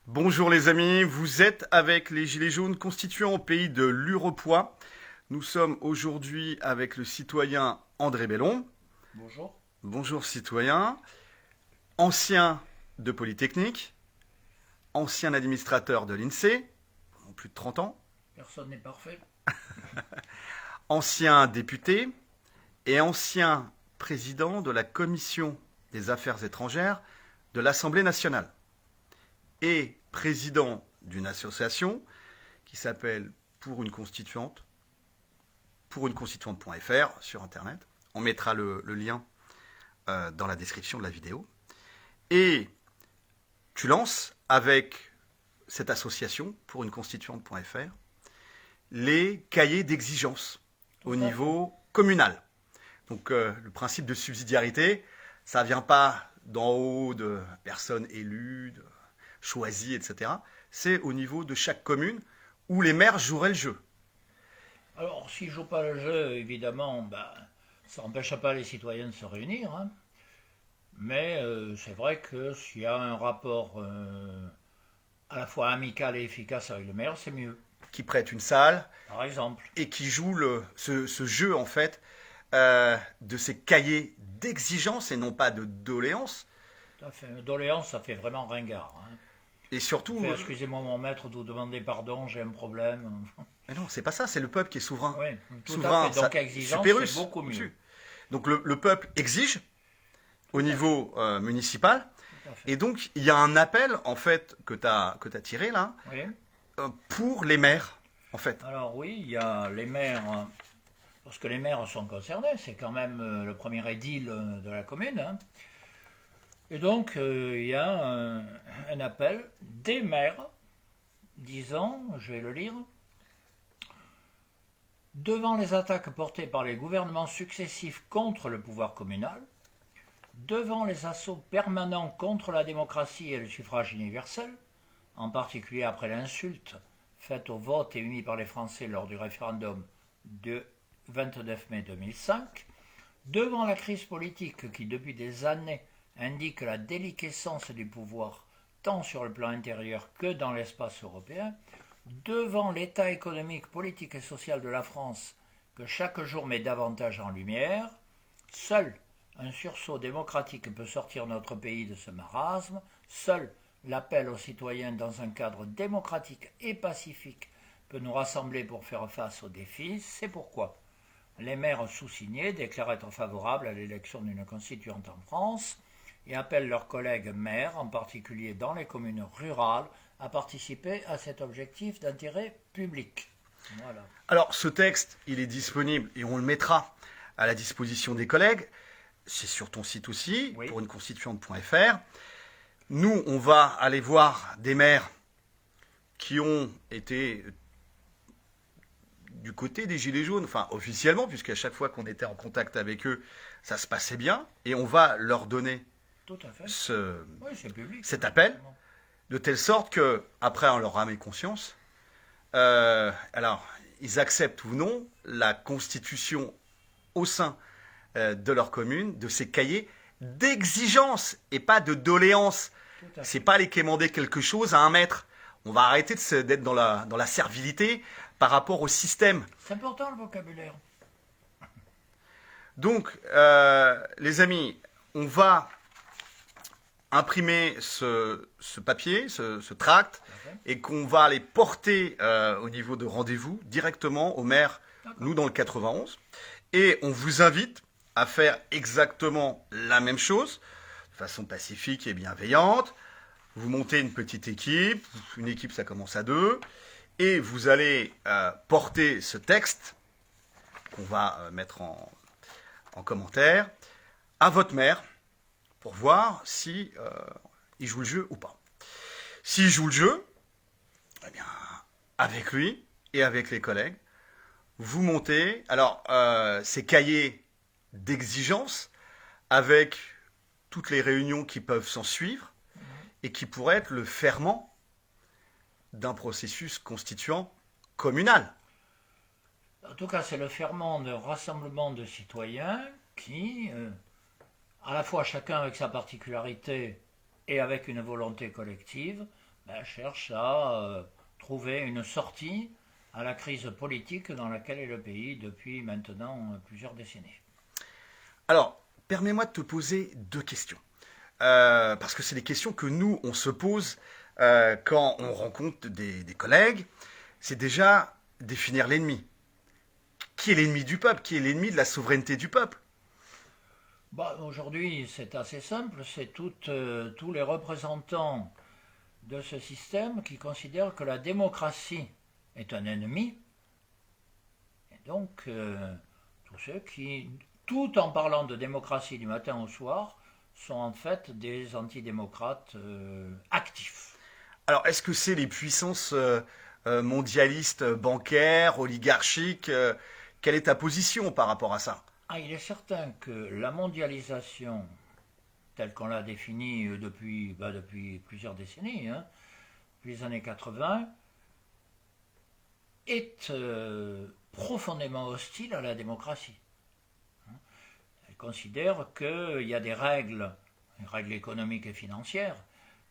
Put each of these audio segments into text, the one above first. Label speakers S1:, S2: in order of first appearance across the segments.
S1: Bonjour les amis, vous êtes avec les Gilets jaunes constituants au pays de l'Urepoix. Nous sommes aujourd'hui avec le citoyen André Bellon.
S2: Bonjour.
S1: Bonjour citoyen, ancien de Polytechnique, ancien administrateur de l'INSEE, plus de 30 ans,
S2: Personne n'est parfait.
S1: ancien député et ancien président de la Commission des Affaires étrangères de l'Assemblée nationale. Et président d'une association qui s'appelle Pour une constituante, pouruneconstituante.fr sur Internet. On mettra le lien dans la description de la vidéo. Et tu lances avec cette association, pouruneconstituante.fr, les cahiers d'exigence au niveau communal. Donc le principe de subsidiarité, ça ne vient pas d'en haut de personnes élues, choisies, etc. C'est au niveau de chaque commune où les maires joueraient le jeu.
S2: Alors, s'ils ne jouent pas le jeu, évidemment, ça n'empêche pas les citoyens de se réunir, hein. Mais c'est vrai que s'il y a un rapport à la fois amical et efficace avec le maire, c'est mieux,
S1: Qui prête une salle
S2: par exemple.
S1: et qui joue ce jeu, en fait, de ces cahiers d'exigence et non pas de doléances.
S2: Tout à fait. Une doléance, ça fait vraiment ringard, hein.
S1: Et surtout,
S2: Excusez-moi mon maître de vous demander pardon, j'ai un problème.
S1: mais non, c'est pas ça, c'est le peuple qui est souverain.
S2: Oui, tout
S1: Souverain,
S2: à fait. Donc
S1: ça,
S2: exigence,
S1: supérus,
S2: c'est beaucoup mieux.
S1: au-dessus. Donc le peuple exige au niveau municipal.
S2: Tout à fait.
S1: Et donc, il y a un appel, en fait, que tu as tiré, là,
S2: Oui.
S1: pour les maires, en fait.
S2: Alors oui, il y a les maires, parce que les maires sont concernés, c'est quand même le premier édile de la commune, hein. Et donc il y a un appel des maires disant, je vais le lire, devant les attaques portées par les gouvernements successifs contre le pouvoir communal, devant les assauts permanents contre la démocratie et le suffrage universel, en particulier après l'insulte faite au vote émis par les Français lors du référendum de 29 mai 2005, devant la crise politique qui depuis des années indique la déliquescence du pouvoir tant sur le plan intérieur que dans l'espace européen, devant l'état économique, politique et social de la France que chaque jour met davantage en lumière, seul un sursaut démocratique peut sortir notre pays de ce marasme, seul l'appel aux citoyens dans un cadre démocratique et pacifique peut nous rassembler pour faire face aux défis. C'est pourquoi les maires sous-signés déclarent être favorables à l'élection d'une constituante en France et appellent leurs collègues maires, en particulier dans les communes rurales, à participer à cet objectif d'intérêt public. Voilà.
S1: Alors, ce texte, il est disponible et on le mettra à la disposition des collègues. C'est sur ton site aussi,
S2: Oui.
S1: pouruneconstituante.fr. Nous, on va aller voir des maires qui ont été du côté des Gilets jaunes, enfin officiellement, puisqu'à chaque fois qu'on était en contact avec eux, ça se passait bien, et on va leur donner
S2: Tout à fait. Oui, c'est public.
S1: cet appel, de telle sorte que, après, on leur ramène conscience. Alors, ils acceptent ou non la constitution au sein de leur commune, de ces cahiers d'exigence et pas de doléance. C'est pas aller quémander quelque chose à un maître. On va arrêter d'être dans la servilité par rapport au système.
S2: C'est important le vocabulaire.
S1: Donc, les amis, on va imprimer ce papier, ce tract, et qu'on va aller porter au niveau de rendez-vous directement au maire, nous dans le 91. Et on vous invite à faire exactement la même chose, de façon pacifique et bienveillante. Vous montez une petite équipe, une équipe ça commence à 2, et vous allez porter ce texte qu'on va mettre en commentaire à votre maire pour voir si il joue le jeu ou pas. S'il joue le jeu, eh bien, avec lui et avec les collègues, vous montez alors ces cahiers d'exigence avec toutes les réunions qui peuvent s'en suivre et qui pourraient être le ferment d'un processus constituant communal.
S2: En tout cas, c'est le ferment de rassemblement de citoyens qui, à la fois chacun avec sa particularité et avec une volonté collective, cherche à trouver une sortie à la crise politique dans laquelle est le pays depuis maintenant plusieurs décennies.
S1: Alors, permets-moi de te poser deux questions. Parce que c'est des questions que nous, on se pose quand on rencontre des collègues. C'est déjà définir l'ennemi. Qui est l'ennemi du peuple? Qui est l'ennemi de la souveraineté du peuple?
S2: Aujourd'hui, c'est assez simple. C'est tous les représentants de ce système qui considèrent que la démocratie est un ennemi. Et donc, tous ceux qui, tout en parlant de démocratie du matin au soir, sont en fait des antidémocrates actifs.
S1: Alors, est-ce que c'est les puissances mondialistes, bancaires, oligarchiques? Quelle est ta position par rapport à ça?
S2: Il est certain que la mondialisation, telle qu'on l'a définie depuis plusieurs décennies, depuis les années 80, est profondément hostile à la démocratie. Elle considère qu'il y a des règles économiques et financières,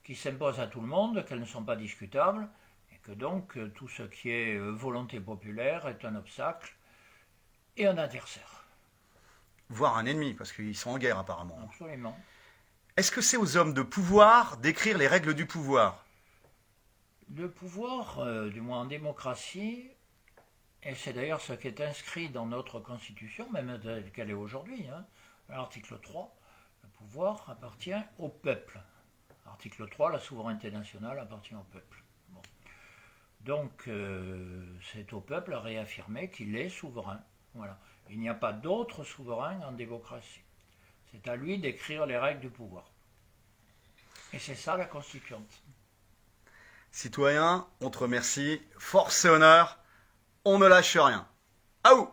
S2: qui s'imposent à tout le monde, qu'elles ne sont pas discutables, et que donc tout ce qui est volonté populaire est un obstacle et un adversaire.
S1: Voire un ennemi, parce qu'ils sont en guerre apparemment.
S2: Absolument.
S1: Est-ce que c'est aux hommes de pouvoir d'écrire les règles du pouvoir?
S2: Le pouvoir, du moins en démocratie, et c'est d'ailleurs ce qui est inscrit dans notre Constitution, même telle qu'elle est aujourd'hui, l'article 3, le pouvoir appartient au peuple. Article 3, la souveraineté nationale appartient au peuple. Bon. Donc, c'est au peuple à réaffirmer qu'il est souverain. Voilà. Il n'y a pas d'autre souverain en démocratie. C'est à lui d'écrire les règles du pouvoir. Et c'est ça la Constituante.
S1: Citoyens, on te remercie. Force et honneur, on ne lâche rien. Aou!